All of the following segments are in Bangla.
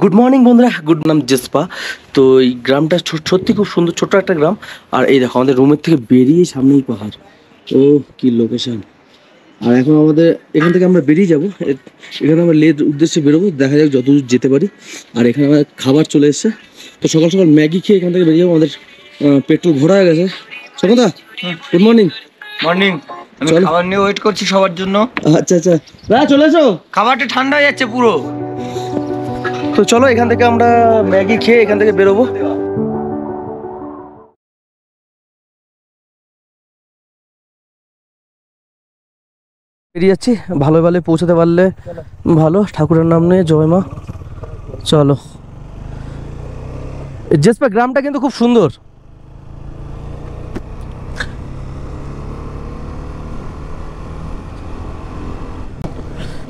গুড মর্নিং বন্ধুরা, গুড নাম জেসপা। তো এই গ্রামটা সত্যি খুব সুন্দর, ছোট্ট একটা গ্রাম। আর এই দেখো আমাদের রুমের থেকে বেরিয়ে সামনেই পাহাড়। ও কি লোকেশন! আর এখন আমাদের এখান থেকে আমরা বেরিয়ে যাবো, এখানে আমরা লের উদ্দেশ্যে বেরোবো, দেখা যাক যতদূর যেতে পারি। আর এখানে আমাদের খাবার চলে এসছে, তো সকাল সকাল ম্যাগি খেয়ে এখান থেকে বেরিয়ে যাবো। আমাদের পেট্রোল ভরা হয়ে গেছে। সকলদা গুড মর্নিং। মর্নিং। আমি চলো। খাবার নিয়ে ওয়েট করছি সবার জন্য। আচ্ছা আচ্ছা, দাদা চলে এসো। খাবারটা ঠান্ডা হয়ে যাচ্ছে পুরো। তো চলো এখান থেকে আমরা ম্যাগি খেয়ে এখান থেকে বেরোবো। বেরিয়ে যাচ্ছি, ভালো ভালো পৌঁছাতে পারলে ভালো। ঠাকুরের নাম নিয়ে জয় মা। চলো। জেসপা গ্রামটা কিন্তু খুব সুন্দর।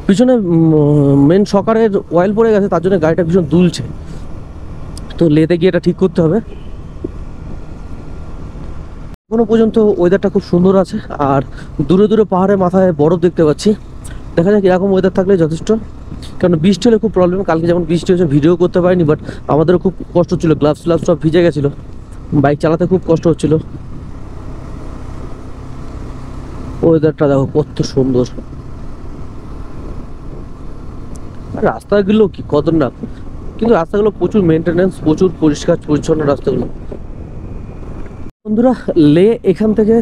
পিছনে মেন সকারের অয়েল পড়ে গেছে, তার জন্য গাড়িটা ভীষণ দুলছে। তো লেতে গিয়ে এটা ঠিক করতে হবে। এখনো পর্যন্ত ওয়েদারটা খুব সুন্দর আছে। আর দূরে দূরে পাহাড়ের মাথায় বরফ দেখতে পাচ্ছি। দেখা যাক এরকম ওয়েদার থাকলে যথেষ্ট, কারণ বৃষ্টি হলে খুব প্রবলেম। কালকে যেমন বৃষ্টি হয়েছে, ভিডিও করতে পারিনি, বাট আমাদেরও খুব কষ্ট ছিল, গ্লাভস সব ভিজে গেছিলো, বাইক চালাতে খুব কষ্ট হচ্ছিল। ওয়েদারটা দেখো কত সুন্দর। আর রাস্তাগুলো কি খতরনাক, কিন্তু রাস্তাগুলো প্রচুর মেনটেনেন্স, প্রচুর পরিষ্কার পরিচ্ছন্ন রাস্তাগুলো। বন্ধুরা, লে এখান থেকে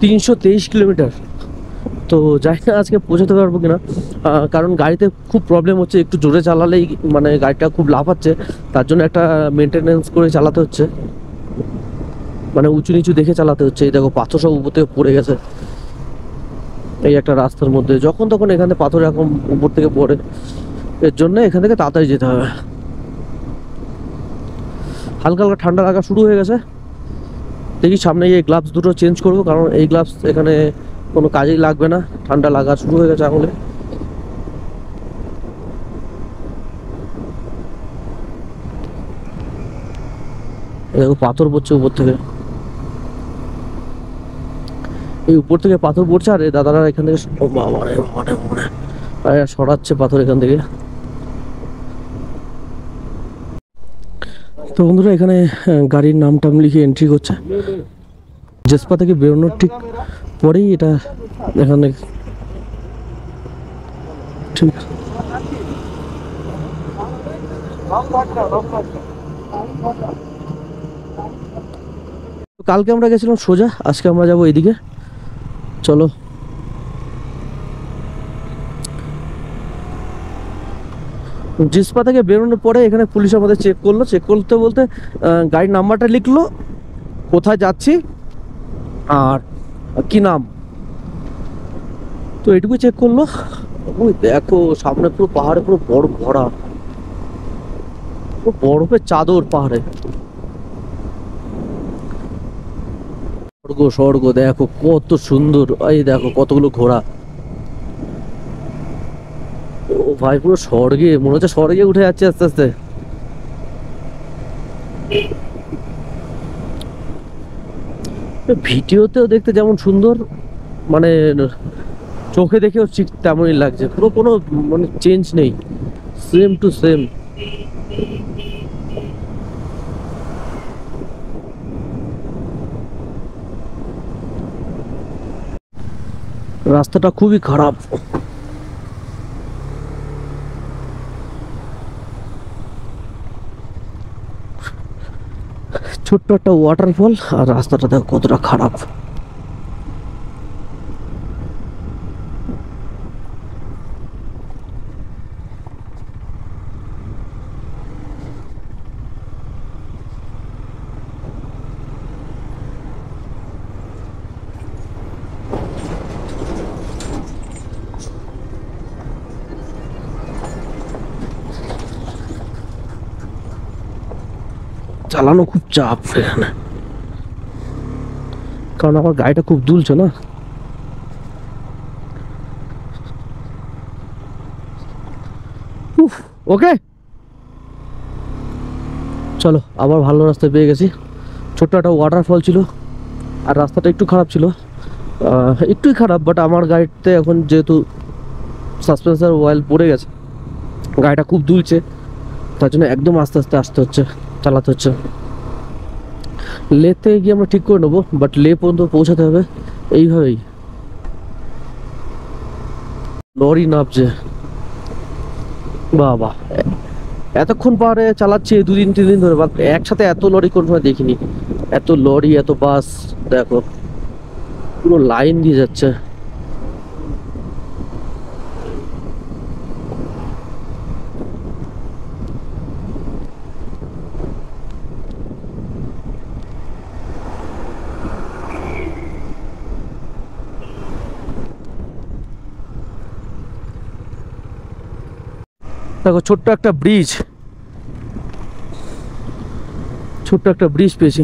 323 কিলোমিটার। তো জানি না আজকে পৌঁছাতে পারবো কিনা, কারণ গাড়িতে খুব প্রবলেম হচ্ছে। একটু জোরে চালালেই মানে গাড়িটা খুব লাফাচ্ছে, তার জন্য একটা মেনটেনেন্স করে চালাতে হচ্ছে, মানে উঁচু নিচু দেখে চালাতে হচ্ছে। এই দেখো পাথর সব উপর থেকে পড়ে গেছে এই একটা রাস্তার মধ্যে। যখন তখন এখানে পাথর এরকম উপর থেকে পড়ে, এর জন্য এখান থেকে তাড়াতাড়ি যেতে হবে। হালকা হালকা ঠান্ডা লাগা শুরু হয়ে গেছে। দেখি সামনে গিয়ে গ্লাভস দুটো চেঞ্জ করবো, কারণ এই গ্লাভস এখানে কোনো কাজেই লাগবে না। ঠান্ডা লাগা শুরু হয়ে গেছে আঙুলে। দেখো পাথর পড়ছে উপর থেকে, এই উপর থেকে পাথর পড়ছে। আর এই দাদারা এখান থেকে সরাচ্ছে পাথর এখান থেকে। তো বন্ধুরা, এখানে গাড়ির নাম টাম লিখে এন্ট্রি করছে। জেসপা থেকে বেরোনোর ঠিক পরেই এটা এখানে ঠিক। কালকে আমরা গেছিলাম সোজা, আজকে আমরা যাবো এইদিকে। চলো। জিসপা থেকে বেরোনোর পরে এখানে পুলিশ আমাদের চেক করলো। চেক করতে বলতে গাড়ির নাম্বারটা লিখলো, কোথায় যাচ্ছি আর কি নাম, তো এটুকু চেক করলো। ওই দেখো সামনে পুরো পাহাড়ে পুরো বরফ ভরা, পুরো বরফের চাদর পাহাড়ে। স্বর্গ স্বর্গ, দেখো কত সুন্দর। এই দেখো কতগুলো ঘোড়া। ও ভাই, পুরো স্বর্গে, মনে হচ্ছে স্বর্গে উঠে যাচ্ছে আস্তে আস্তে। ভিডিওতেও দেখতে যেমন সুন্দর, মানে চোখে দেখেও ঠিক তেমনই লাগছে। পুরো কোনো মানে চেঞ্জ নেই, সেম টু সেম। রাস্তাটা খুবই খারাপ। ছোট্ট একটা ওয়াটারফল, আর রাস্তাটা দেখো কতটা খারাপ। চালানো খুব চাপ এখানে, কারণ আমার গাড়িটা খুব দুলছে না। ওকে চলো, আবার ভালো রাস্তায় পেয়ে গেছি। ছোট্ট একটা ওয়াটারফল ছিল, আর রাস্তাটা একটু খারাপ ছিল, একটুই খারাপ। বাট আমার গাড়িতে এখন যেহেতু সাসপেন্সার অয়েল পড়ে গেছে, গাড়িটা খুব দুলছে, তার জন্য একদম আস্তে আস্তে আসতে হচ্ছে, চালাতে হচ্ছে। লেতে গিয়ে আমরা ঠিক করে নেবো, বাট লে পর্যন্ত পৌঁছাতে হবে এইভাবেই। লরি নামছে, বাবা এতক্ষণ পাহাড়ে চালাচ্ছি 2-3 দিন ধরে, বাট একসাথে এত লরি কোনো সময় দেখিনি। এত লরি, এত বাস, দেখো পুরো লাইন দিয়ে যাচ্ছে। দেখো ছোট্ট একটা ব্রিজ, ছোট্ট একটা ব্রিজ পেয়েছি।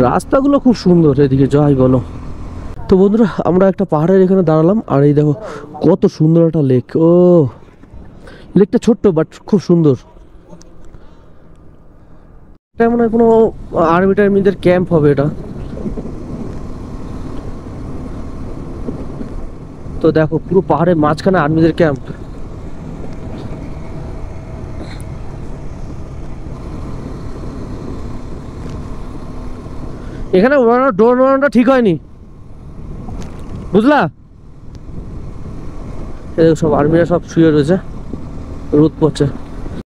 রাস্তাগুলো খুব সুন্দর এদিকে, যাই বলো। তো বন্ধুরা, আমরা একটা পাহাড়ের এখানে দাঁড়ালাম, আর এই দেখো কত সুন্দর একটা লেক। ও লেকটা ছোট্ট বাট খুব সুন্দর। এটা মনে হয় কোনো আর্মি টার্মিদের ক্যাম্প হবে এটা। তো দেখো পুরো পাহাড়ের মাঝখানে আর্মিদের ক্যাম্প। এখানে ডোর ওড়ানোটা ঠিক হয়নি, বুঝলা? সব আর্মিরা সব শুয়ে রয়েছে, রোদ পড়ছে।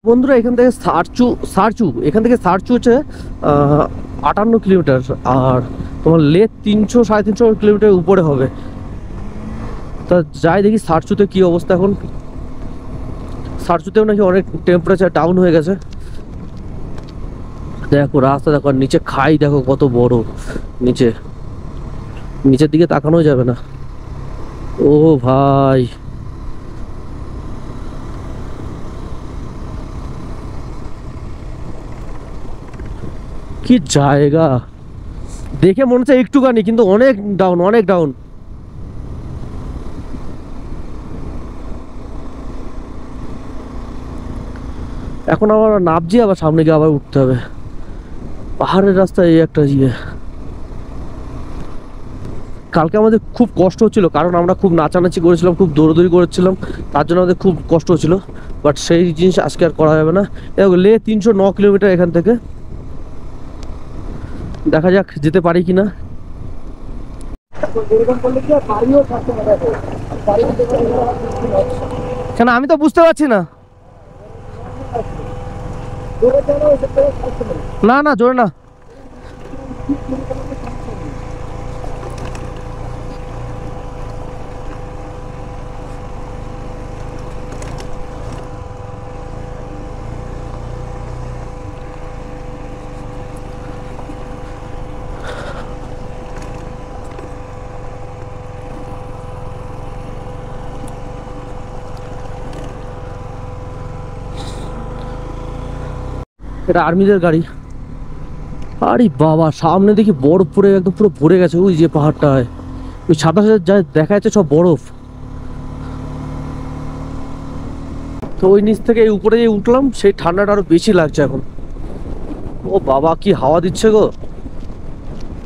বন্ধুরা এখান থেকে এখান থেকে সারচু হচ্ছে 58 কিলোমিটার, আর তোমার লে 300-350 কিলোমিটার উপরে হবে। তা যাই দেখি সারচুতে কি অবস্থা এখন। সারচুতেও নাকি অনেক টেম্পারেচার ডাউন হয়ে গেছে। দেখো রাস্তা দেখো, আর নিচে খাই দেখো কত বড়। নিচের দিকে তাকানো যাবে না। ও ভাই, কি জায়গা! দেখে মনে হচ্ছে একটুখানি, কিন্তু অনেক ডাউন, অনেক ডাউন। এখন আবার নামছি, আবার সামনে গিয়ে আবার উঠতে হবে। পাহাড়ের রাস্তায় এই একটা ইয়ে। কালকে আমাদের খুব কষ্ট হচ্ছিল, কারণ আমরা খুব নাচানাচি করেছিলাম, খুব দৌড়দৌড়ি করেছিলাম, তার জন্য আমাদের খুব কষ্ট হচ্ছিল। বাট সেই জিনিস আজকে আর করা যাবে না। লে 309 কিলোমিটার এখান থেকে। দেখা যাক যেতে পারি কিনা। কেন আমি তো বুঝতে পারছি না। না না, জোরে না। এটা আর্মিদের গাড়ি। আরে বাবা, সামনে দেখি বরফ পড়ে একদম পুরো ভরে গেছে। ওই যে পাহাড়টায় ওই সাদা সাদা যা দেখা যাচ্ছে সব বরফ। তো ওই নিচ থেকে এই উপরে যে উঠলাম, সেই ঠান্ডাটা আরো বেশি লাগছে এখন। ও বাবা, কি হাওয়া দিচ্ছে গো!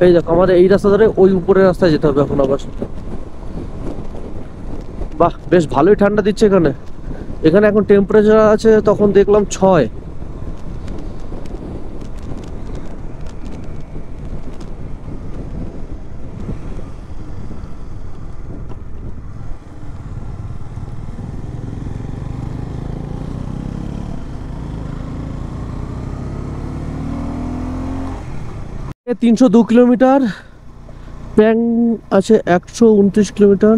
এই দেখো আমাদের এই রাস্তা ধরে ওই উপরের রাস্তায় যেতে হবে এখন আবার। বাহ, বেশ ভালোই ঠান্ডা দিচ্ছে এখানে। এখানে এখন টেম্পারেচার আছে, তখন দেখলাম 6। এ 302 কিলোমিটার, প্যাং আছে 129 কিলোমিটার,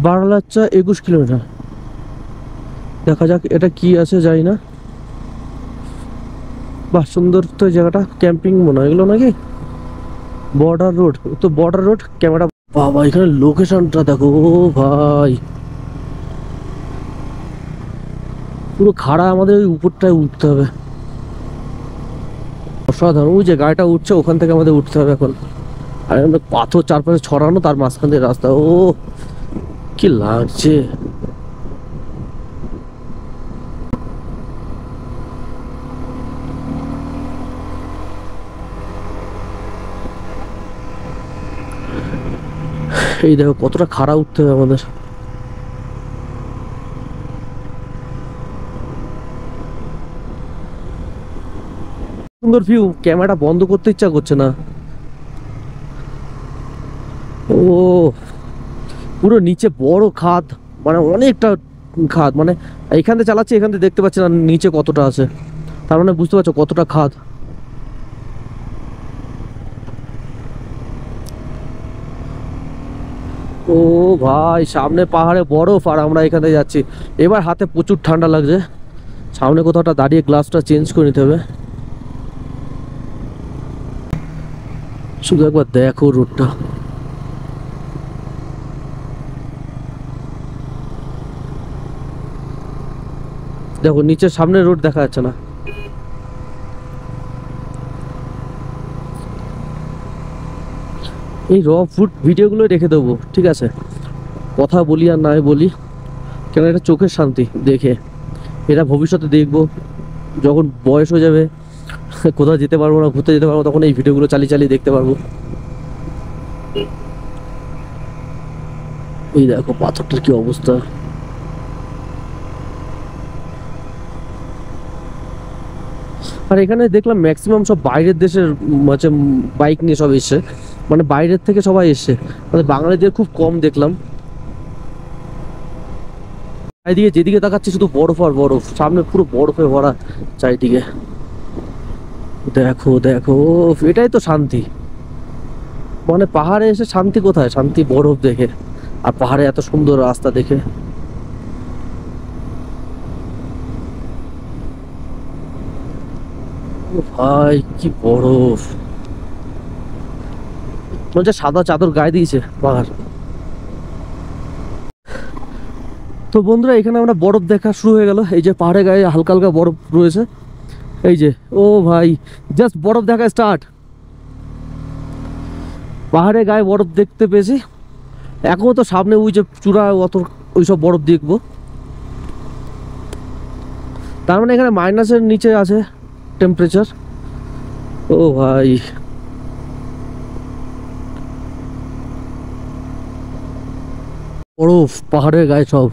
বারালাচ্চা 21 কিলোমিটার। দেখা যাক এটা কি আছে, যাই না। বাহ, সুন্দর তো জায়গাটা, ক্যাম্পিং মনে হয় এগুলো নাকি। বর্ডার রোড, তো বর্ডার রোড ক্যামেরা। বাবা, এখানে লোকেশনটা দেখো। ও ভাই, পুরো খাড়া, আমাদের ওই উপরটায় উঠতে হবে। অসাধারণ। ওই যে গাড়িটা উঠছে, ওখান থেকে আমাদের উঠতে হবে এখন। আর পাথর চারপাশে ছড়ানো, তার মাঝখান দিয়ে রাস্তা। ও কি লাগছে! এই দেখো কতটা খাড়া উঠতে হবে আমাদের। সুন্দর ভিউ, ক্যামেরাটা বন্ধ করতে ইচ্ছা করছে না। ও পুরো নিচে বড় খাদ, মানে অনেকটা খাদ, মানে এইখান থেকে চালাচ্ছি, এখান থেকে দেখতে পাচ্ছি না নিচে কতটা আছে, তার মানে বুঝতে পারছো কতটা খাদ। ও ভাই সামনে পাহাড়ে বরফ আর আমরা এখানে যাচ্ছি। এবার হাতে প্রচুর ঠান্ডা লাগছে, সামনে কোথাওটা দাঁড়িয়ে গ্লাসটা চেঞ্জ করে নিতে হবে। শুধু একবার দেখো রোডটা, দেখো নিচের সামনে রোড দেখা যাচ্ছে না। এই র ফুড ভিডিওগুলো রেখে দেবো, ঠিক আছে, কথা বলি আর নাই বলি, কেন এটা চোখের শান্তি দেখে, এটা ভবিষ্যতে দেখবো যখন বয়স হয়ে যাবে, কোথাও যেতে পারবো না, ঘুরতে যেতে পারবো, তখন এই ভিডিওগুলো চালিয়ে চালিয়ে দেখতে পারবো। এই দেখো পাথরটার কি অবস্থা। আর এখানে দেখলাম ম্যাক্সিমাম সব বাইরের দেশের হচ্ছে বাইক নিয়ে সব এসছে, মানে বাইরের থেকে সবাই এসছে, মানে বাঙালিদের খুব কম দেখলাম। চারিদিকে যেদিকে তাকাচ্ছি শুধু বরফ আর বরফ, সামনে পুরো বরফে ভরা চারিদিকে। দেখো দেখো, এটাই তো শান্তি, মানে পাহাড়ে এসে শান্তি কোথায়, শান্তি বরফ দেখে আর পাহাড়ে এত সুন্দর রাস্তা দেখে। ও ভাই কি বরফ, মনে সাদা চাদর গায়ে দিয়েছে পাহাড়। তো বন্ধুরা এখানে আমরা বরফ দেখা শুরু হয়ে গেল, এই যে পাহাড়ে গায়ে হালকা হালকা বরফ রয়েছে, এই যে ও ভাই জাস্ট বরফ দেখা স্টার্ট। পাহাড়ে গায়ে বরফ দেখতে পেয়েছি, এখনো তো সামনে ওই যে চূড়া অত ওইসব বরফ দেখবো, তার মানে এখানে মাইনাসের নিচে আছে টেম্পারেচার। ও ভাই বরফ, পাহাড়ের গায়ে সব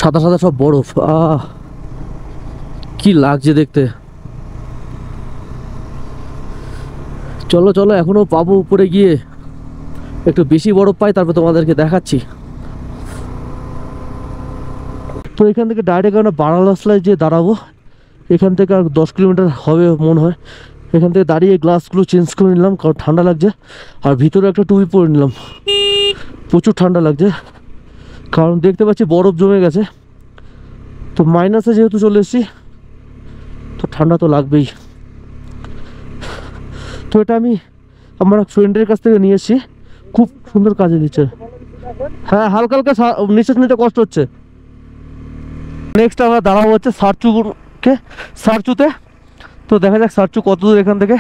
সাদা সাদা সব বরফ, কি লাগছে দেখতে। চলো চলো এখনো পাবো, উপরে গিয়ে একটু বেশি বরফ পাই তারপর তোমাদেরকে দেখাচ্ছি। তো এখান থেকে ডাইরেক্ট আমরা বারালাসলায় যে দাঁড়াবো, এখান থেকে আর 10 কিলোমিটার হবে মনে হয়। এখান থেকে দাঁড়িয়ে গ্লাসগুলো চেঞ্জ করে নিলাম কারণ ঠান্ডা লাগছে, আর ভিতরে একটা টুপি পরে নিলাম, প্রচুর ঠান্ডা লাগছে কারণ দেখতে পাচ্ছি বরফ জমে গেছে। তো মাইনাসে যেহেতু চলে এসেছি তো ঠান্ডা তো লাগবেই। তো এটা আমি আমার ফ্রেন্ডের কাছ থেকে নিয়ে এসেছি, খুব সুন্দর কাজে দিচ্ছে। হ্যাঁ হালকা হালকা নিঃশ্বাস নিতে কষ্ট হচ্ছে। নেক্সট আমরা দাঁড়াবো হচ্ছে সারচুতে। তো দেখা যাক সারচু কত দূর এখান থেকে,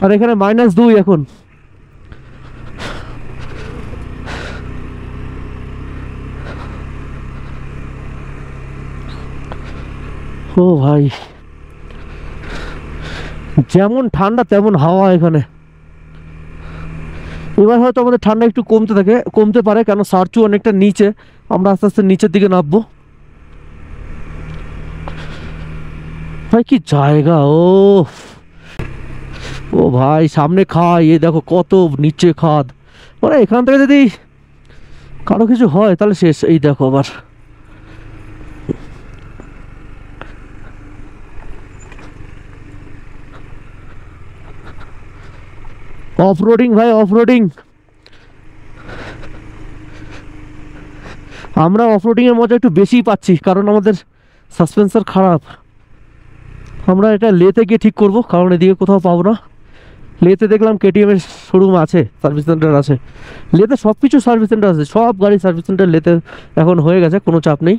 আর এখানে -2 এখন। ও ভাই যেমন ঠান্ডা তেমন হাওয়া এখানে। এবার হয়তো আমাদের ঠান্ডা একটু কমতে পারে, কেন সারচু অনেকটা নিচে, আমরা আস্তে আস্তে নিচের দিকে নামবো। ভাই কি জায়গা, ও ভাই সামনে খাই, এই দেখো কত নিচে খাদ, মানে এখান থেকে যদি কারো কিছু হয় তাহলে শেষ। এই দেখো আবার অফরোডিং, ভাই অফরোডিং। আমরা অফরোডিং এর মজা একটু বেশিই পাচ্ছি কারণ আমাদের সাসপেন্সার খারাপ। আমরা এটা লেতে গিয়ে ঠিক করব কারণ এদিকে কোথাও পাবো না। লেতে দেখলাম কেটিএম এর শোরুম আছে, সার্ভিস সেন্টার আছে, লেতে সব কিছু সার্ভিস সেন্টার আছে, সব গাড়ি সার্ভিস সেন্টার লেতে এখন হয়ে গেছে, কোনো চাপ নেই।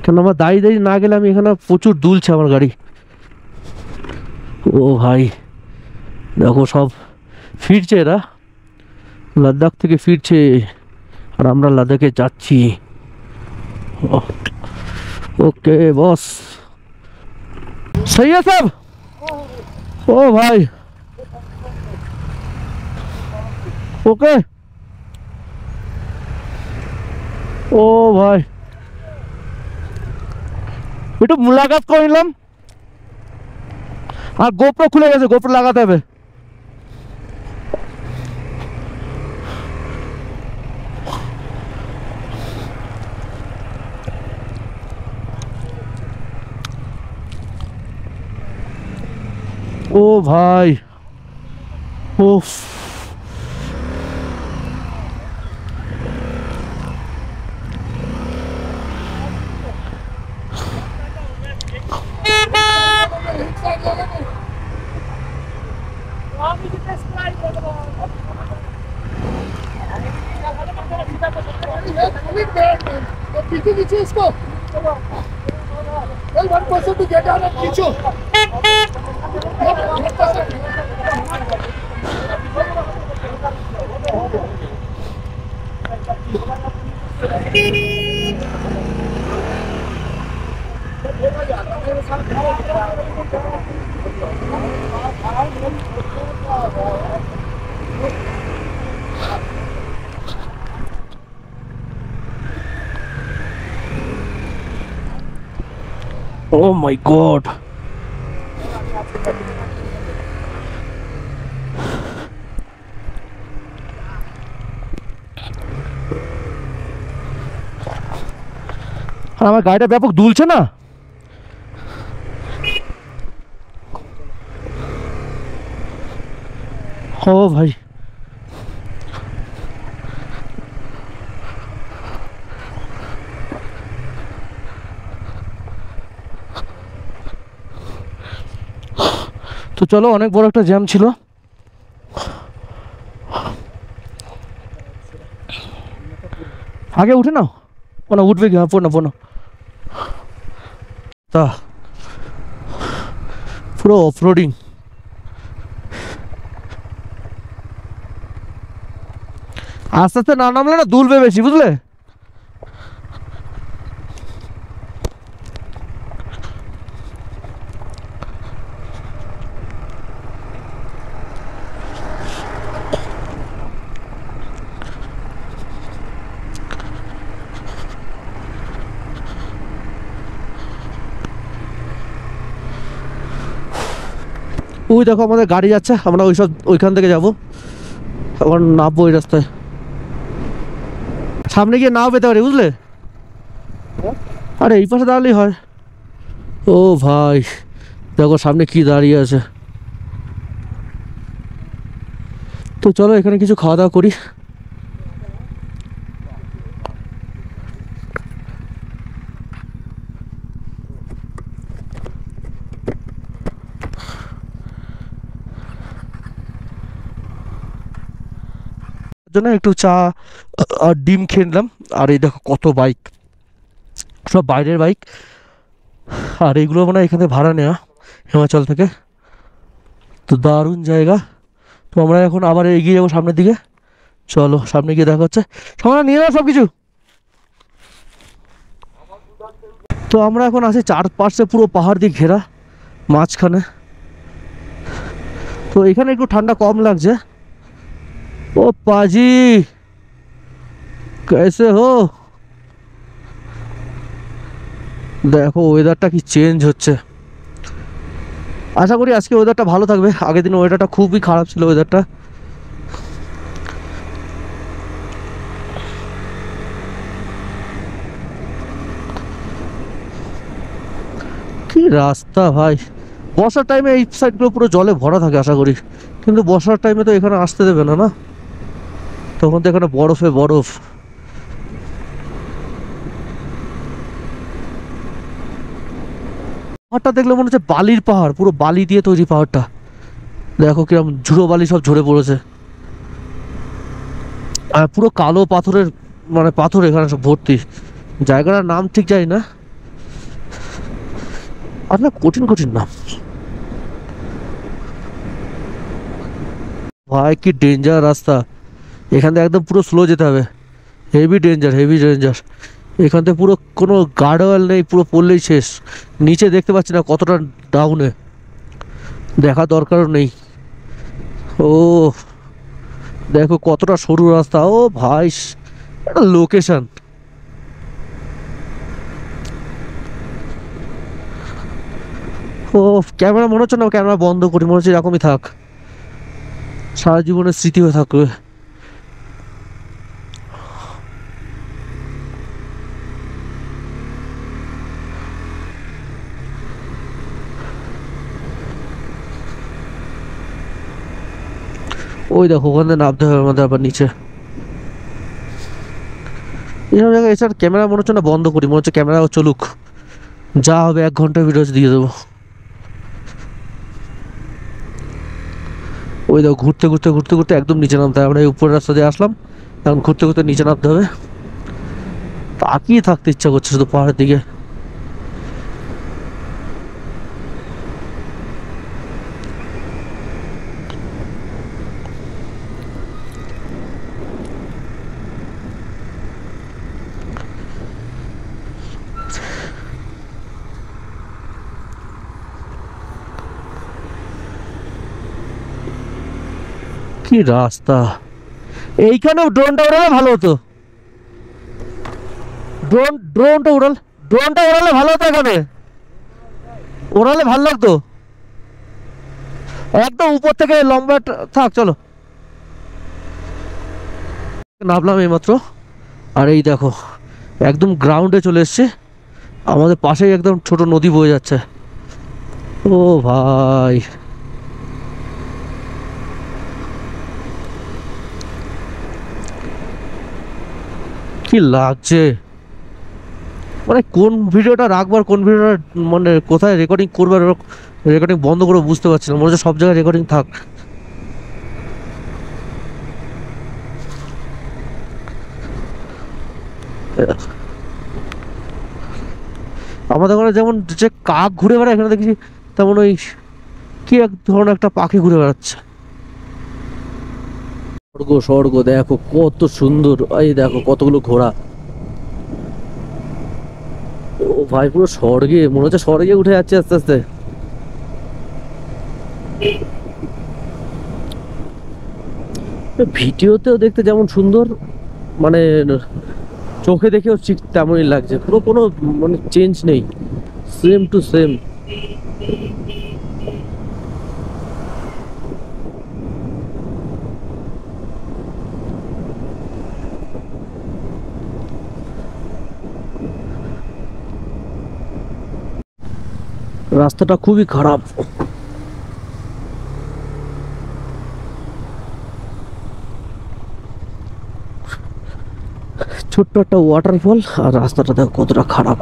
কেন আমার দাঁড়িয়ে না গেলে আমি এখানে প্রচুর দুলছে আমার গাড়ি। ও ভাই দেখো সব ফিরছে, এরা লাদাখ থেকে ফিরছে, আর আমরা লাদাখে যাচ্ছি। ओके बॉस, सही है सब। ओ भाई ओके, ও ভাই একটু মুলাকাত করে নিলাম। আর গোপ্রো খুলে গেছে, গোপ্রো লাগাতে হবে। ও ভাই উফ, पीछे नीचे इसको 1% to get out of खींचो। oh my god, আর আমার গাড়িটা ব্যাপক দুলছে না। ও ভাই তো চলো, অনেক বড় একটা জ্যাম ছিল। আগে উঠে নাও, না উঠবে কি? পড়ো না পড়ো না। তা পুরো অফরোডিং। আস্তে আস্তে না নামলে না দুলবে বেশি, বুঝলে? ওই দেখো আমাদের গাড়ি যাচ্ছে, আমরা ওইখান থেকে যাবো। আবার নামবো ওই রাস্তায়, সামনে গিয়ে নাও পেতে পারি, বুঝলে? আরে এই পাশে দাঁড়ালেই হয়। ও ভাই দেখো সামনে কি দাঁড়িয়ে আছে। তো চলো এখানে কিছু খাওয়া দাওয়া করি। জন্য একটু চা আর ডিম খেয়ে নিলাম। আর এই দেখো কত বাইক, সব বাইরের বাইক। আর এইগুলো মানে এখানে ভাড়া নেওয়া হিমাচল থেকে। তো দারুণ জায়গা। তো আমরা এখন আবার এগিয়ে যাবো সামনের দিকে। চলো সামনে গিয়ে দেখা হচ্ছে। সবাই নিয়ে নাও সব কিছু। তো আমরা এখন আছি চারপাশে পুরো পাহাড় দিয়ে ঘেরা, মাঝখানে। তো এখানে একটু ঠান্ডা কম লাগছে। ও पाजी कैसे हो? দেখো ওয়েদারটা কি চেঞ্জ হচ্ছে। আশা করি আজকে ওয়েদারটা ভালো থাকবে। আগের দিন ওয়েদারটা খুবই খারাপ ছিল, ওয়েদারটা। কি রাস্তা ভাই! বর্ষার টাইমে এই সাইডগুলো পুরো জলে ভরা থাকে আশা করি, কিন্তু বর্ষার টাইমে তো এখানে আসতে দেবে না, না? তখন তো এখানে বরফে বরফ। পাহাড়টা দেখলে মনে হচ্ছে বালির পাহাড়, পুরো বালি দিয়ে তৈরি পাহাড়টা। দেখো কিরকম ঝুড়ো বালি সব ঝরে পড়েছে। আর পুরো কালো পাথরের, মানে পাথর এখানে সব ভর্তি। জায়গাটার নাম ঠিক জানি না, আর না কঠিন কঠিন নাম। ভাই কি ডেঞ্জার রাস্তা! এখান থেকে একদম পুরো স্লো যেতে হবে। Heavy danger, heavy danger. এখান থেকে পুরো কোনো গার্ডওয়াল নেই, পুরো পড়লেই শেষ। নিচে দেখতে পাচ্ছি না কতটা ডাউনে, দেখা দরকারও নেই। ও দেখো কতটা সরু রাস্তা। ও ভাই, একটা লোকেশন। ও ক্যামেরা মনে হচ্ছে না, ক্যামেরা বন্ধ করি, মনে হচ্ছে এরকমই থাক, সারা জীবনের স্মৃতি হয়ে থাকবে। ওই দেখো ওখান থেকে নামতে হবে আমাদের আবার নিচে। এইসব জায়গায় এছাড়া ক্যামেরা মনে হচ্ছে না বন্ধ করি, মনে হচ্ছে ক্যামেরা চলুক, যা হবে 1 ঘন্টা ভিডিও দিয়ে দেবো। ওই দেখো ঘুরতে ঘুরতে ঘুরতে ঘুরতে একদম নিচে নামতে হবে। আমরা এই উপরের রাস্তা দিয়ে আসলাম, এখন ঘুরতে ঘুরতে নিচে নামতে হবে। তাকিয়ে থাকতে ইচ্ছা করছে শুধু পাহাড়ের দিকে। কি রাস্তা! এইখানেও ড্রোনটা উড়ালে ভালো হতো। ড্রোনটা উড়ালে ভালো হতো। এখানে ওড়ালে ভালো লাগতো, একদম উপর থেকে লম্বা থাক। চলো, নামলাম এইমাত্র, আর এই দেখো একদম গ্রাউন্ডে চলে এসছে। আমাদের পাশেই একদম ছোট নদী বয়ে যাচ্ছে। ও ভাই, কি লাগছে! মানে কোন ভিডিওটা রাখবার, কোন ভিডিওটা মানে কোথায় রেকর্ডিং করবার, রেকর্ডিং বন্ধ করে বুঝতে পারছি না। মনে হচ্ছে সব জায়গায় রেকর্ডিং থাক। আমাদের ঘরে যেমন যে কাক ঘুরে বেড়ায়, এখানে দেখছি তেমন ওই কি এক ধরনের একটা পাখি ঘুরে বেড়াচ্ছে। স্বর্গ, স্বর্গ দেখো কত সুন্দর। এই দেখো কতগুলো ঘোড়া। ও ভাই, পুরো স্বর্গে, মনে হচ্ছে স্বর্গে উঠে যাচ্ছে আস্তে আস্তে। ভিডিওতেও দেখতে যেমন সুন্দর, মানে চোখে দেখেও ঠিক তেমনই লাগছে। পুরো কোনো মানে চেঞ্জ নেই, সেম টু সেম। রাস্তাটা খুবই খারাপ। ছোট্ট একটা ওয়াটারফল, আর রাস্তাটা দেখো কতটা খারাপ।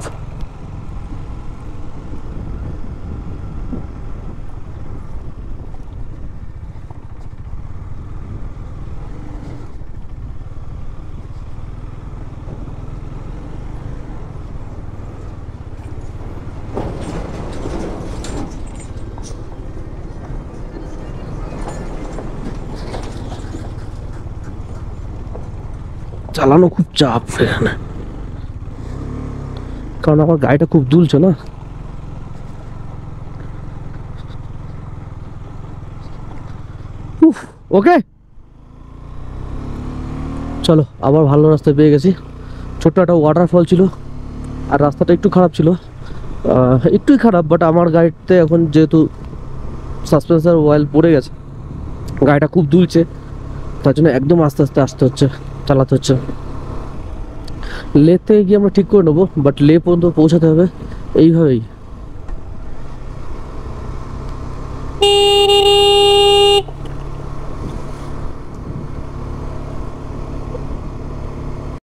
চালানো খুব চাপ এখানে, কারণ আমার গাড়িটা খুব দুলছে না। ওকে, চলো আবার ভালো রাস্তায় পেয়ে গেছি। ছোট্ট একটা ওয়াটারফল ছিল, আর রাস্তাটা একটু খারাপ ছিল, একটুই খারাপ। বাট আমার গাড়িতে এখন যেহেতু সাসপেন্সার অয়েল পড়ে গেছে, গাড়িটা খুব দুলছে, তার জন্য একদম আস্তে আস্তে আসতে হচ্ছে, চালাতে হচ্ছে। লেতে গিয়ে আমরা ঠিক করে নেবো, বাট লে পর্যন্ত পৌঁছাতে হবে এইভাবেই।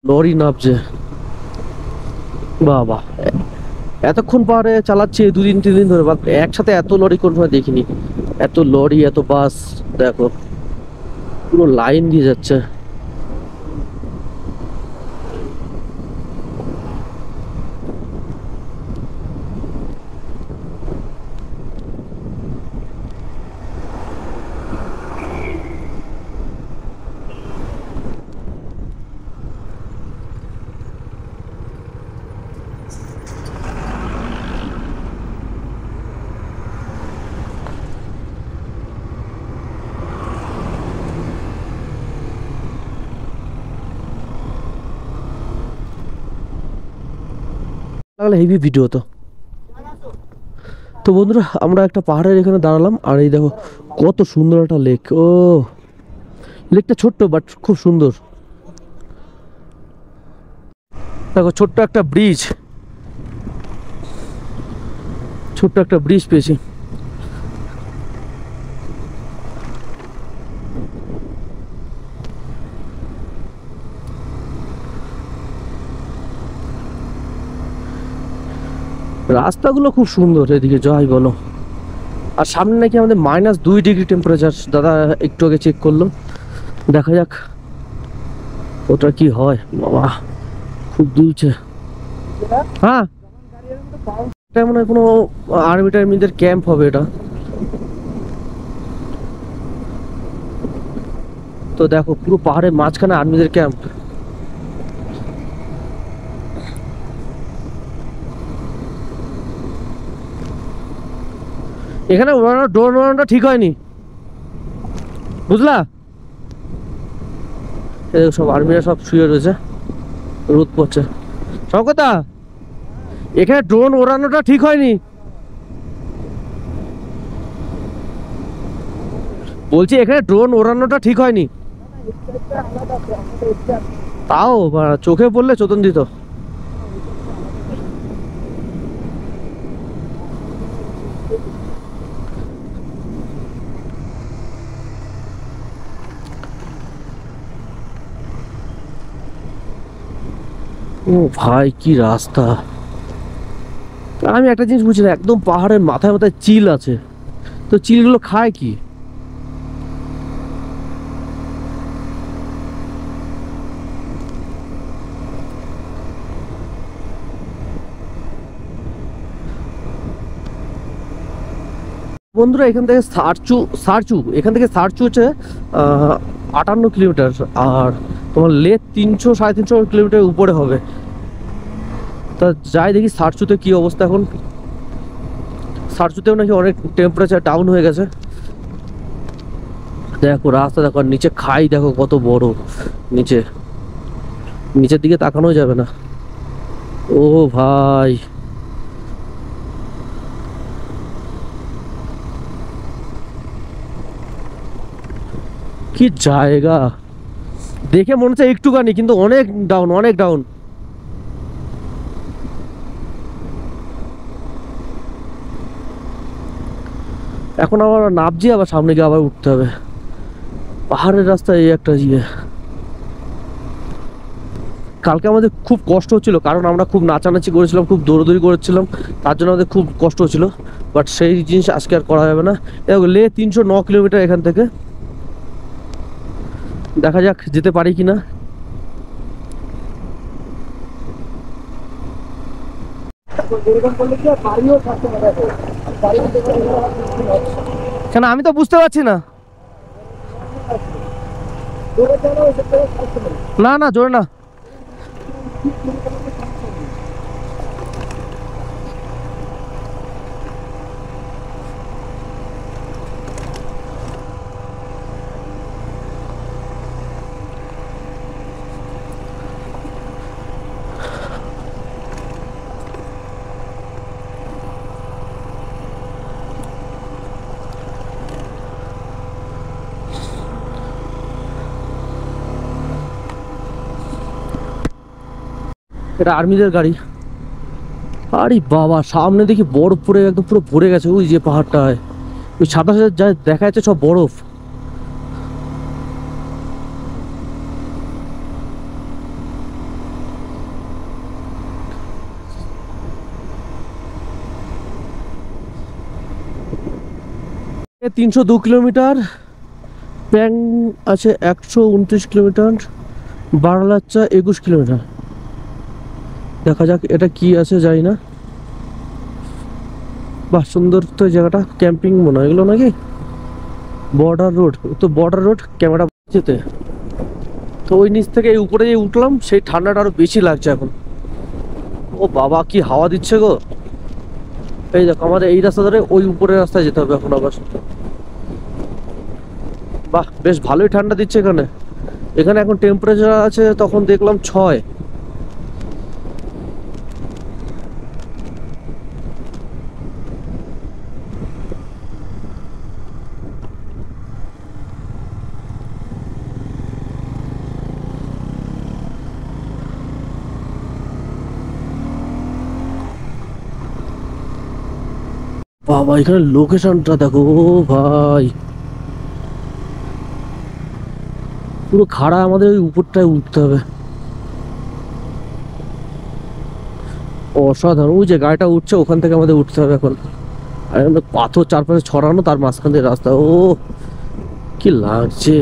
লরি নামছে, বাবা! এতক্ষণ পারে চালাচ্ছি 2-3 দিন ধরে, একসাথে এত লরি কোন সময় দেখিনি। এত লরি, এত বাস, দেখো পুরো লাইন দিয়ে যাচ্ছে। লাগলে হেভি ভিডিও তো। তো বন্ধুরা আমরা একটা পাহাড়ের এখানে দাঁড়ালাম, আর এই দেখো কত সুন্দর একটা লেক। ও লেকটা ছোট্ট বাট খুব সুন্দর। দেখো ছোট্ট একটা ব্রিজ, ছোট্ট একটা ব্রিজ পেয়েছি। রাস্তাগুলো খুব সুন্দর এদিকে, যাই বলো। আর সামনে নাকি আমাদের -2 ডিগ্রি টেম্পারেচার, দাদা একটু আগে চেক করলো। দেখা যাক ওটা কি হয়। বাবা খুব দুলছে। হ্যাঁ এটা মনে হয় কোনো আর্মি টার্মিদের ক্যাম্প হবে এটা। তো দেখো পুরো পাহাড়ের মাঝখানে আর্মিদের ক্যাম্প। এখানে ড্রোন ওড়ানোটা ঠিক হয়নি, বুঝলা। সব আর্মিরা সব শুয়ে রয়েছে, রোদ পড়ছে। সব কথা এখানে ড্রোন ওড়ানোটা ঠিক হয়নি, বলছি এখানে ড্রোন ওড়ানোটা ঠিক হয়নি। তাও চোখে পড়লে চোদন দিত। ও ভাই কি রাস্তা। আমি একটা জিনিস বুঝি না, একদম পাহাড়ের মাথায় মাথায় চিল আছে, তো চিলগুলো খায় কি? বন্ধুরা এখান থেকে এখান থেকে সারচু হচ্ছে 58 কিলোমিটার, আর তোমার লেহ 300-350 কিলোমিটার উপরে হবে। তা যাই দেখি সারচুতে কি অবস্থা এখন। সারচুতেও নাকি অনেক টেম্পারেচার ডাউন হয়ে গেছে। দেখো রাস্তা দেখো, আর নিচে খাই দেখো কত বড়, নিচের দিকে তাকানো যাবে না। ও ভাই কি জায়গা, দেখে মনে হচ্ছে একটুখানি, কিন্তু অনেক ডাউন, অনেক ডাউন। এখন আবার নামছি, আবার সামনে গিয়ে আবার উঠতে হবে। পাহাড়ের রাস্তায় এই একটা কালকে আমাদের খুব কষ্ট হচ্ছিল, কারণ আমরা খুব নাচানাচি করেছিলাম, খুব দৌড়দৌড়ি করেছিলাম, তার জন্য আমাদের খুব কষ্ট হচ্ছিল। বাট সেই জিনিস আজকে আর করা যাবে না। লেহ 309 কিলোমিটার এখান থেকে, দেখা যাক যেতে পারি কিনা। কেন আমি তো বুঝতে পারছি না। না না জোরে না। এটা আর্মিদের গাড়ি। আরে বাবা সামনে দেখি বরফ পড়ে একদম পুরো ভরে গেছে, ওই যে পাহাড়টায় ওই সাদা সাদা যা দেখা যাচ্ছে সব বরফ। তিনশো 2 কিলোমিটার, প্যাং আছে 129 কিলোমিটার, বারালাচ্চা 21 কিলোমিটার। দেখা যাক এটা কি আছে জানি না। বাহ সুন্দর তো জায়গাটা, ক্যাম্পিং মনে হয় এগুলো নাকি। বর্ডার রোড, তো বর্ডার রোড ক্যামেরা যেতে। তো ওই নিচ থেকে এই উপরে যে উঠলাম, সেই ঠান্ডাটা আরো বেশি লাগছে এখন। ও বাবা কি হাওয়া দিচ্ছে গো। এই দেখো আমাদের এই রাস্তা ধরে ওই উপরের রাস্তায় যেতে হবে এখন আবার। বাহ বেশ ভালোই ঠান্ডা দিচ্ছে এখানে। এখানে এখন টেম্পারেচার আছে তখন দেখলাম 6। বাবা এখানে লোকেশনটা দেখো, ও ভাই পুরো খাড়া, আমাদের ওই উপরটায় উঠতে হবে। অসাধারণ, ওই যে গাড়িটা উঠছে ওখান থেকে আমাদের উঠতে হবে এখন। আর এখানে পাথর চারপাশে ছড়ানো, তার মাঝখান দিয়ে রাস্তা। ও কি লাগছে।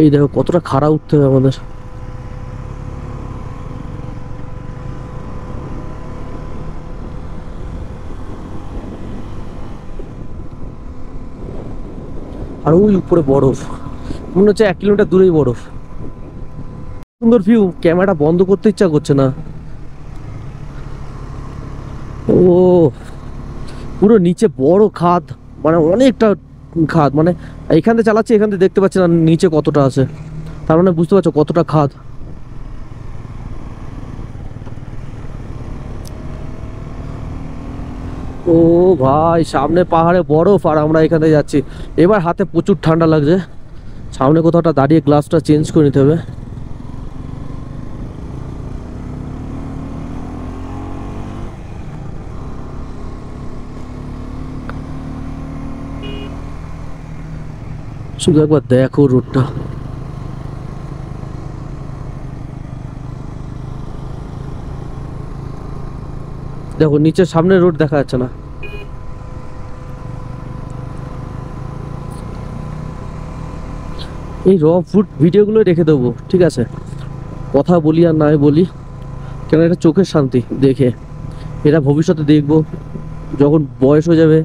এই দেখো কতটা খাড়া উঠতে হবে আমাদের। আর ওই উপরে বরফ, মনে হচ্ছে 1 কিলোমিটার দূরেই বরফ। সুন্দর ভিউ, ক্যামেরাটা বন্ধ করতে ইচ্ছা করছে না। ও পুরো নিচে বড় খাদ, মানে অনেকটা খাদ, মানে এইখান থেকে চালাচ্ছি, এখান থেকে দেখতে পাচ্ছি না নিচে কতটা আছে। তার মানে বুঝতে পারছো কতটা খাদ। ও ভাই সামনে পাহাড়ে বরফ, আর আমরা এখানে যাচ্ছি। এবার হাতে প্রচুর ঠান্ডা লাগছে। সামনে কোথাওটা দাঁড়িয়ে গ্লাসটা চেঞ্জ করে নিতে হবে। শুধু একবার দেখো রোডটা। দেখো নিচের সামনে রোড দেখা যাচ্ছে না। এই র ফুড ভিডিওগুলো রেখে দেবো, ঠিক আছে? কথা বলি আর নাই বলি, কেন এটা চোখের শান্তি দেখে। এটা ভবিষ্যতে দেখবো, যখন বয়স হয়ে যাবে,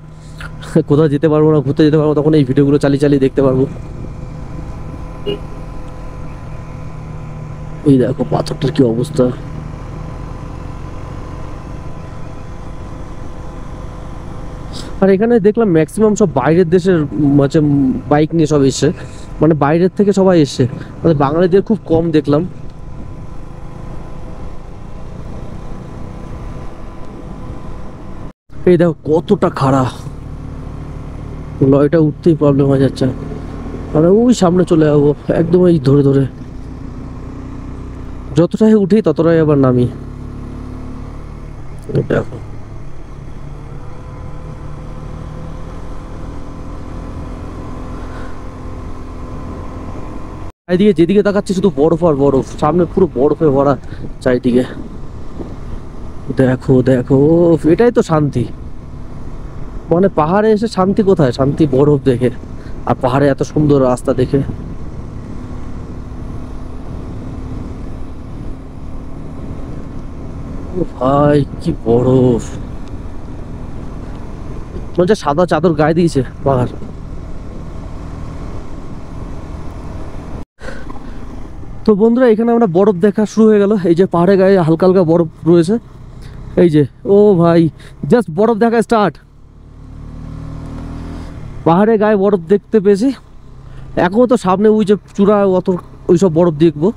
কোথাও যেতে পারবো না, ঘুরতে যেতে পারবো, তখন এই ভিডিওগুলো চালিয়ে চালিয়ে দেখতে পারবো। এই দেখো পাথরটার কি অবস্থা। আর এখানে দেখলাম ম্যাক্সিমাম সব বাইরের দেশের হচ্ছে বাইক নিয়ে সব এসছে, মানে বাইরের থেকে সবাই এসছে, মানে বাঙালিদের খুব কম দেখলাম। এই দেখো কতটা খাড়া, লয়টা উঠতেই প্রবলেম হয়ে যাচ্ছে। মানে ওই সামনে চলে যাবো একদম, এই ধরে ধরে যতটাই উঠি ততটাই আবার নামি। দেখো চারিদিকে যেদিকে তাকাচ্ছি শুধু বরফ আর বরফ, সামনে পুরো বরফে ভরা চারিদিকে। দেখো দেখো, এটাই তো শান্তি। মানে পাহাড়ে এসে শান্তি কোথায়, শান্তি বরফ দেখে আর পাহাড়ে এত সুন্দর রাস্তা দেখে। ও ভাই কি বরফ, মনে হচ্ছে সাদা চাদর গায়ে দিয়েছে পাহাড়। তো বন্ধুরা এখানে আমরা বরফ দেখা শুরু হয়ে গেল। এই যে পাহাড়ে গায়ে হালকা হালকা বরফ রয়েছে, এই যে। ও ভাই জাস্ট বরফ দেখা স্টার্ট, পাহাড়ে গায়ে বরফ দেখতে পেয়েছি। এখনো তো সামনে ওই যে চূড়া, অত ওইসব বরফ দেখবো।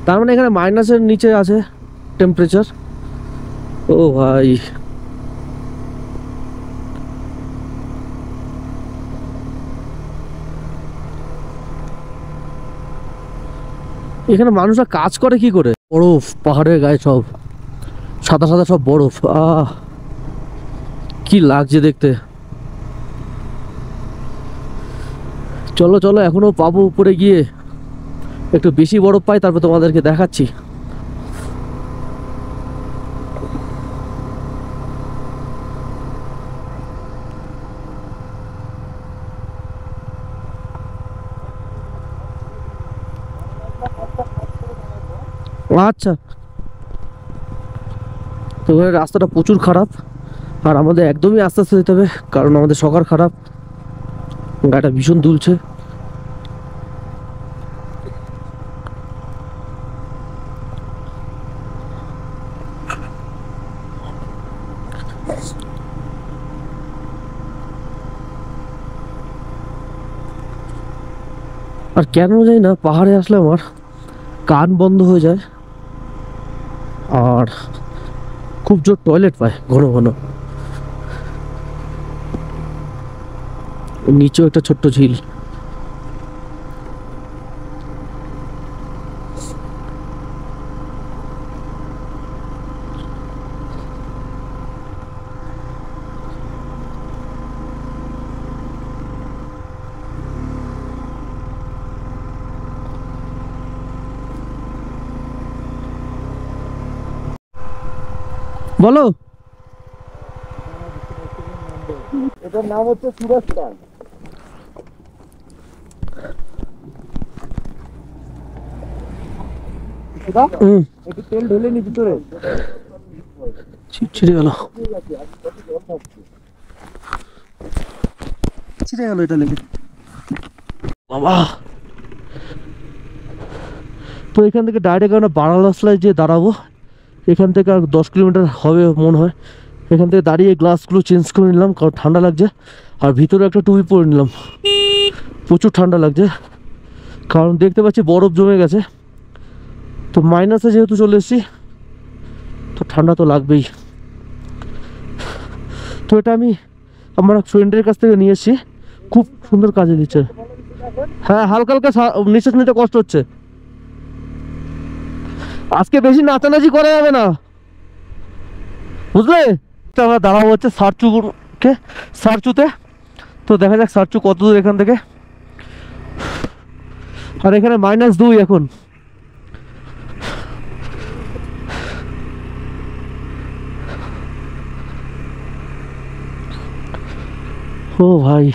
তার মানে এখানে মাইনাসের নিচে আছে টেম্পারেচার। ও ভাই এখানে মানুষরা কাজ করে কি করে? বরফ পাহাড়ের গায়ে সব সাদা সাদা সব বরফ, কি লাগছে দেখতে। চলো চলো, এখনো পাবো উপরে গিয়ে, একটু বেশি বরফ পাই তারপর তোমাদেরকে দেখাচ্ছি। আচ্ছা, তো রাস্তাটা প্রচুর খারাপ, আর আমাদের একদমই আস্তে আস্তে যেতে হবে, কারণ আমাদের সকার খারাপ, গাড়িটা ভীষণ দুলছে। আর কেন জানি না পাহাড়ে আসলে আমার কান বন্ধ হয়ে যায়, আর খুব জোর টয়লেট পায় ঘন ঘন। নিচেও একটা ছোট্ট ঝিল। বলো। এটার নাম হচ্ছে সুরজপান। একটু তেল ঢেলে নি ভিতরে। ছিঁড়ে গেল, ছিঁড়ে গেল এটা লেগে বাবা। তো এখান থেকে ডাইরেক্ট আমরা বারালাসলায় যে দাঁড়াবো, এখান থেকে আর 10 কিলোমিটার হবে মনে হয়। এখান থেকে দাঁড়িয়ে গ্লাসগুলো চেঞ্জ করে নিলাম কারণ ঠান্ডা লাগছে, আর ভিতরে একটা টুপি পরে নিলাম, প্রচুর ঠান্ডা লাগছে কারণ দেখতে পাচ্ছি বরফ জমে গেছে। তো মাইনাসে যেহেতু চলে এসেছি তো ঠান্ডা তো লাগবেই। তো এটা আমি আমার ফ্রেন্ডের কাছ থেকে নিয়ে এসেছি, খুব সুন্দর কাজে দিচ্ছে। হ্যাঁ, হালকা হালকা নিঃশ্বাস নিতে কষ্ট হচ্ছে। আজকে বেশি নাচানাচি করা যাবে না, বুঝলে। আমরা দাঁড়াবো হচ্ছে সারচুতে। তো দেখা যাক সারচু কত দূর এখান থেকে। আর এখানে -2 এখন। ও ভাই,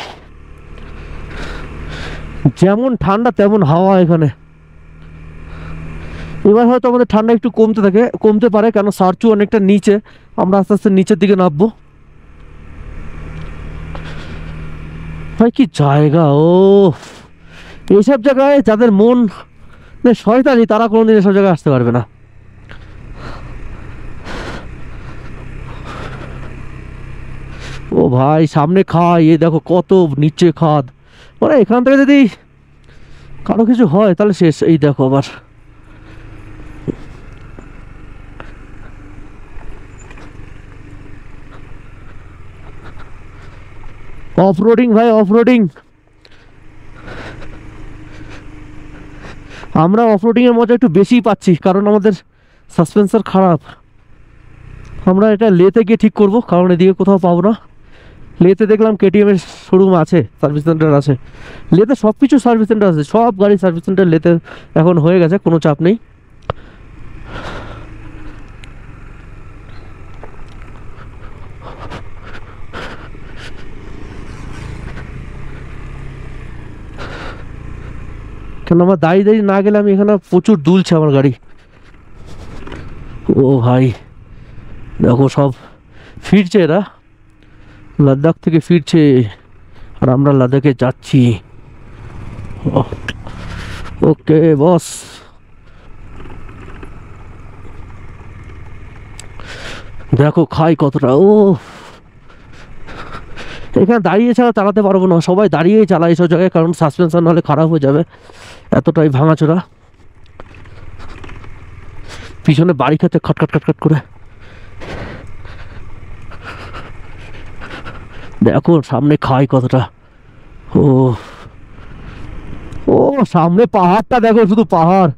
যেমন ঠান্ডা তেমন হাওয়া এখানে। এবার হয়তো আমাদের ঠান্ডা একটু কমতে পারে, কেন সারচু অনেকটা নিচে, আমরা আস্তে আস্তে নিচের দিকে নামবো। ভাই কি জায়গা! ও, এইসব জায়গায় যাদের মন শয়তানি তারা কোনোদিন এসব জায়গায় আসতে পারবে না। ও ভাই, সামনে খাই, এই দেখো কত নিচে খাদ। মানে এখান থেকে যদি কারো কিছু হয় তাহলে শেষ। এই দেখো আবার অফরোডিং ভাই, অফরোডিং। আমরা অফরোডিং এর মজা একটু বেশিই পাচ্ছি কারণ আমাদের সাসপেন্সার খারাপ। আমরা এটা লেতে গিয়ে ঠিক করব, কারণ এদিকে কোথাও পাবো না। লেতে দেখলাম কেটিএম এর শোরুম আছে, সার্ভিস সেন্টার আছে। লেতে সব কিছু সার্ভিস সেন্টার আছে, সব গাড়ির সার্ভিস সেন্টার লেতে এখন হয়ে গেছে, কোনো চাপ নেই। কেন আমার দাঁড়িয়ে না গেলে আমি এখানে প্রচুর দুলছে আমার গাড়ি। ও ভাই দেখো, সব ফিরছে, এরা লাদাখ থেকে ফিরছে আর আমরা লাদাখে যাচ্ছি। ওকে বস, দেখো খাই কতটা। ও, এখানে দাঁড়িয়ে ছাড়া চালাতে পারবো না, সবাই দাঁড়িয়েই চালায় এসব জায়গায়, কারণ সাসপেনশন নাহলে খারাপ হয়ে যাবে, এতটাই ভাঙাচোরা। পিছনে বাড়ি খাতে খটখট খটখট করে। দেখো সামনে খাই কতটা। ও ও, সামনে পাহাড়টা দেখো, শুধু পাহাড়।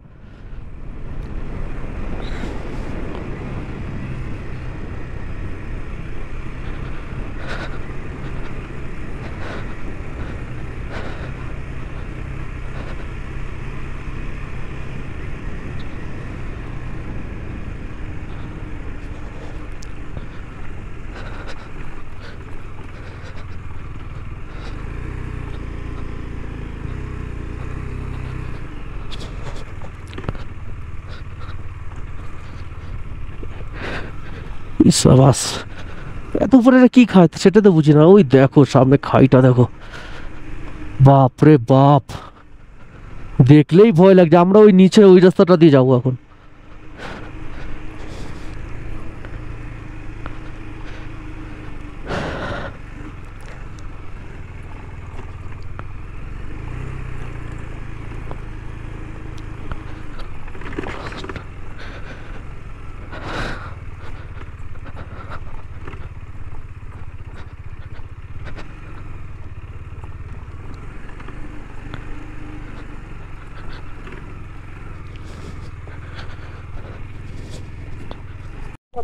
ইসাবাস, এত উপরে কি খায় সেটা তো বুঝি না। ওই দেখো সামনে খাইটা দেখো, বাপ রে বাপ, দেখলেই ভয় লাগছে। আমরা ওই নিচে ওই রাস্তাটা দিয়ে যাবো এখন।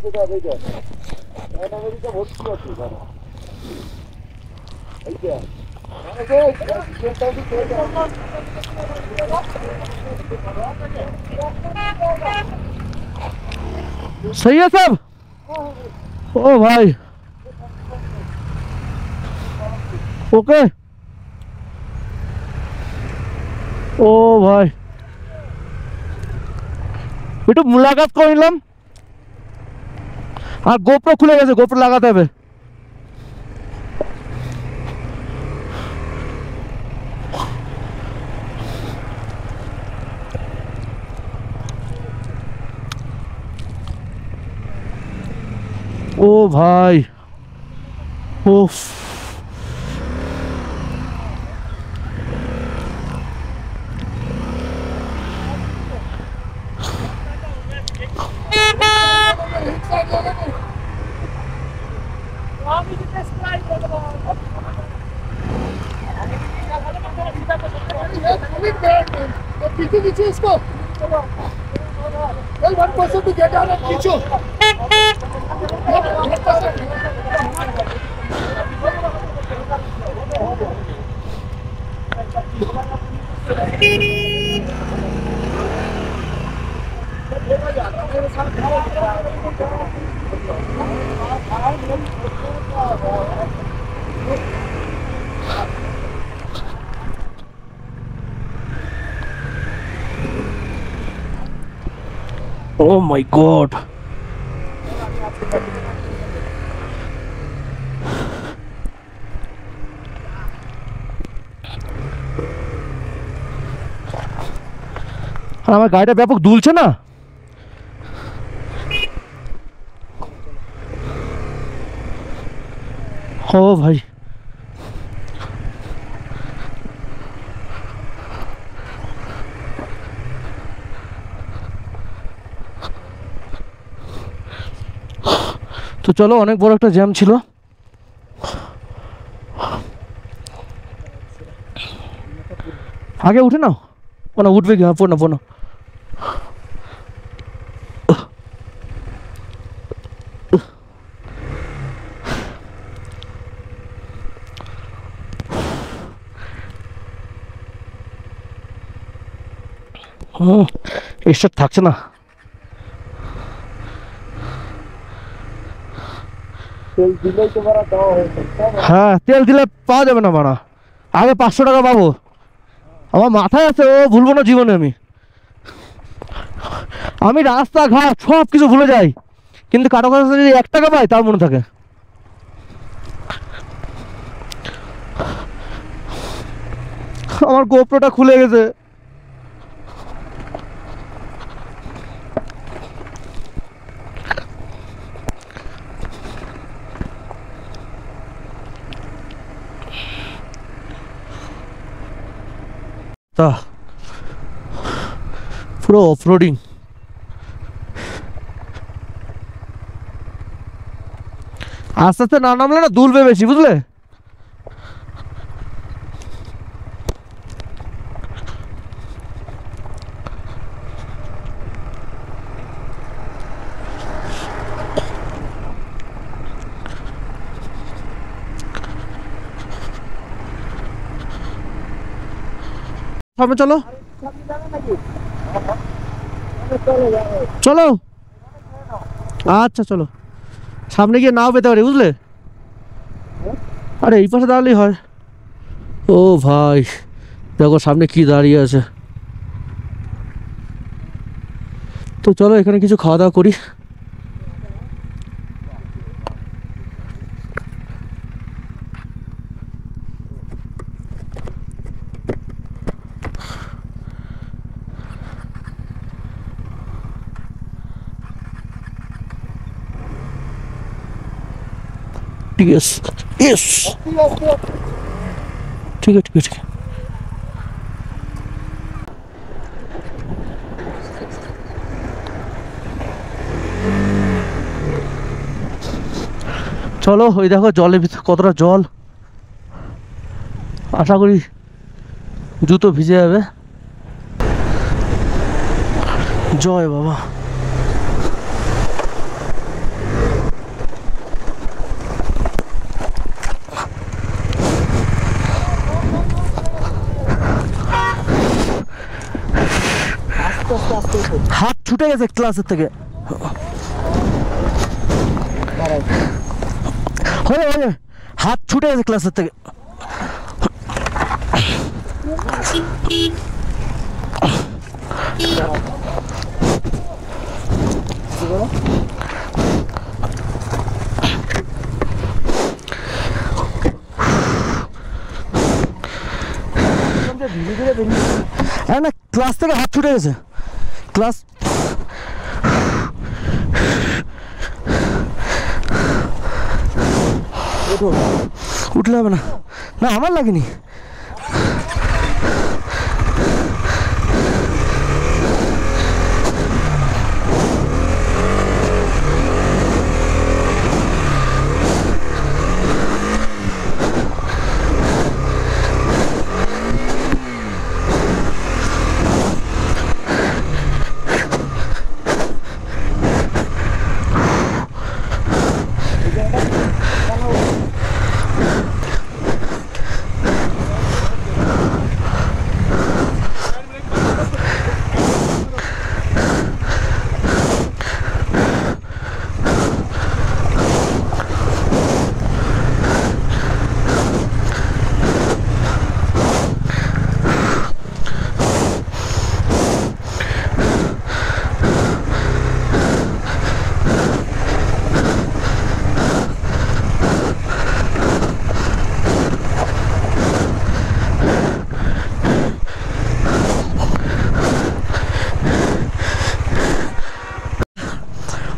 কোথায় এই যে আমেরিকা ভর্তি আছে এখানে এই যে सही है सब। ओ भाई ओके। ও ভাই একটু মুলাকাত করে নিলাম। আর গোপ্রো খুলে গেছে, গোপ্রো লাগাতে হবে। ও ভাই ওফ पीछे नीचे इसको Tell 1% to get out and खींचो Oh my God. আর আমার গাড়িটা ব্যাপক দুলছে না। ও ভাই তো চলো, অনেক বড় একটা জ্যাম ছিল। আগে উঠে নাও, না উঠবে কি? হ্যাঁ, পড়ো না। স্টার্ট থাকছে না। তেল দিলেই তোমার দেওয়া হয়ে যাবে। হ্যাঁ, তেল দিলে পাওয়া যাবে না মানা। আগে 500 টাকা পাবো। আমার মাথায় আছে, ও ভুলবো না জীবনে। আমি রাস্তাঘাট সব কিছু ভুলে যাই, কিন্তু কারো কাছে যদি 1 টাকা পাই তার মনে থাকে। আমার গোপ্রোটা খুলে গেছে। তা পুরো অফরোডিং। আস্তে আস্তে না নামলে না দুলবে বেশি, বুঝলে? সামনে চলো চলো। আচ্ছা চলো, সামনে গিয়ে নাও পেতে পারি, বুঝলে? আরে এই পাশে দাঁড়ালেই হয়। ও ভাই দেখো সামনে কি দাঁড়িয়ে আছে। তো চলো এখানে কিছু খাওয়া দাওয়া করি। यस यस ठीक है ठीक है ठीक है। চলো, ওই দেখো জলের ভিতরে কতটা জল। আশা করি জুতো ভিজে যাবে। জয় বাবা। হাত ছুটে গেছে ক্লাসের থেকে। হাত ছুটে গেছে ক্লাসের থেকে। না ক্লাস থেকে হাত ছুটে গেছে। ক্লাস উঠলে হবে না, না আমার লাগেনি।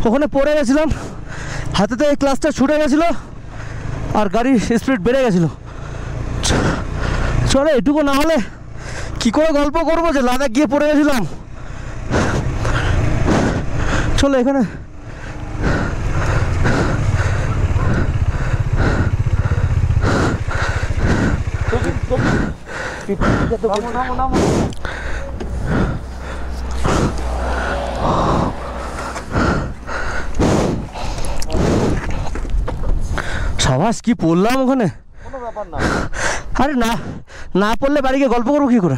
ওখানে পড়ে গেছিলাম, হাতেতে এই ক্লাসটা ছুটে গেছিলো আর গাড়ির স্পিড বেড়ে গেছিলো। চলো এটুকু না হলে কি করে গল্প করবো যে লাদাখ গিয়ে পড়ে গেছিলাম। চলো এখানে সাবাস কি পড়লাম ওখানে। কোনো ব্যাপার না। আরে না না পড়লে বাড়ি গিয়ে গল্প করবো কি করে।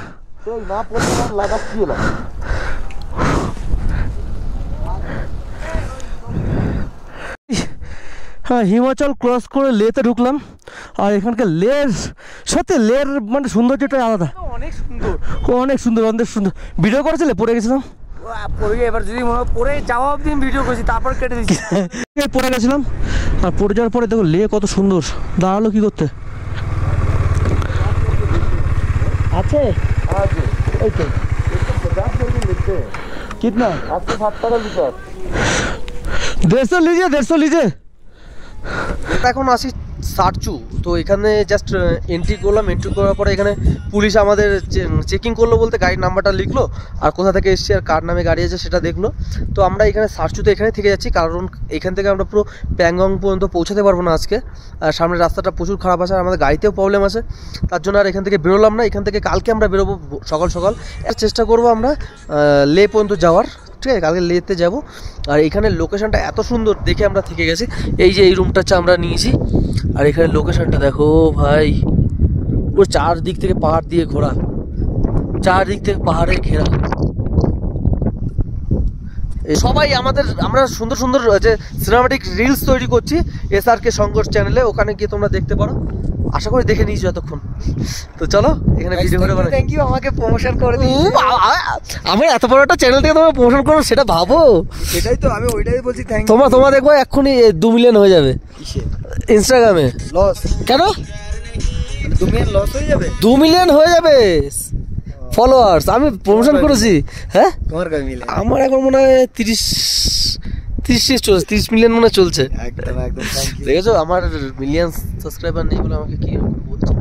না পড়লে লাদাখ কি হলো? হ্যাঁ হিমাচল ক্রস করে লেতে ঢুকলাম। আর এখানকার লের সত্যি লের মানে সৌন্দর্যটা আলাদা, অনেক সুন্দর, অনেক সুন্দর অনেক সুন্দর। ভিডিও করেছিলে? পড়ে গেছিলাম পড়ে গিয়ে এবার যদি মনে পড়ে যাওয়া অব্দি ভিডিও করছি, তারপর কেটে দিচ্ছি। পড়ে গেছিলাম আর পড়ে যাওয়ার পরে দেখো লে কত সুন্দর। দাঁড়ালো কি করতে আছে এই তো कितना 860 টাকা লিটার। 150 लीजिए 150 लीजिए। এখন আসি সারচু। তো এখানে জাস্ট এন্ট্রি করলাম, এন্ট্রি করার পরে এখানে পুলিশ আমাদের চেকিং করলো, বলতে গাড়ির নাম্বারটা লিখলো আর কোথা থেকে এসছি আর কার নামে গাড়ি আছে সেটা দেখলো। তো আমরা এখানে সারচুতে এখানে থেকে যাচ্ছি, কারণ এখান থেকে আমরা পুরো প্যাংগং পর্যন্ত পৌঁছাতে পারবো না আজকে। আর সামনের রাস্তাটা প্রচুর খারাপ আছে আর আমাদের গাড়িতেও প্রবলেম আছে, তার জন্য আর এখান থেকে বেরোলাম না। এখান থেকে কালকে আমরা বেরোবো সকাল সকাল, চেষ্টা করবো আমরা লে পর্যন্ত যাওয়ার। ঠিক আছে, কালকে লেতে যাব। আর এখানে লোকেশনটা এত সুন্দর দেখে আমরা থেকে গেছি। এই যে এই রুমটা আমরা নিয়েছি আর এখানে লোকেশনটা দেখো ভাই, পুরো চারদিক থেকে পাহাড় দিয়ে ঘোরা, চারদিক থেকে পাহাড়ে ঘেরা। সবাই আমরা সুন্দর সুন্দর যে সিনেমাটিক রিলস তৈরি করছি SRK সংঘর্ষ চ্যানেলে, ওখানে গিয়ে তোমরা দেখতে পারো। আশা করি দেখে নিয়েছো এতক্ষণ। তো চলো এখানে ভিডিও করে বানাই। থ্যাংক ইউ আমাকে প্রমোশন করে দিই। আমি এত বড় একটা চ্যানেল থেকে তোমরা প্রমোশন করো সেটা ভাবো। সেটাই তো আমি ওইটাই বলছি, থ্যাংক ইউ। তোমরা দেখবো এক্ষুনি 2 মিলিয়ন হয়ে যাবে ইনস্টাগ্রামে। লস কেন 2 মিলিয়ন লস হয়ে যাবে? 2 মিলিয়ন হয়ে যাবে ফলোয়ার্স। আমি প্রমোশন করেছি। হ্যাঁ তোমার কয় মিলিয়ন? আমার এখন মনে হয় 30 চলছে, 30 মিলিয়ন মনে চলছে। একদম একদম থ্যাংক ইউ। দেখেছো আমার মিলিয়ন সাবস্ক্রাইবার নেই বলে আমাকে কি বলছে।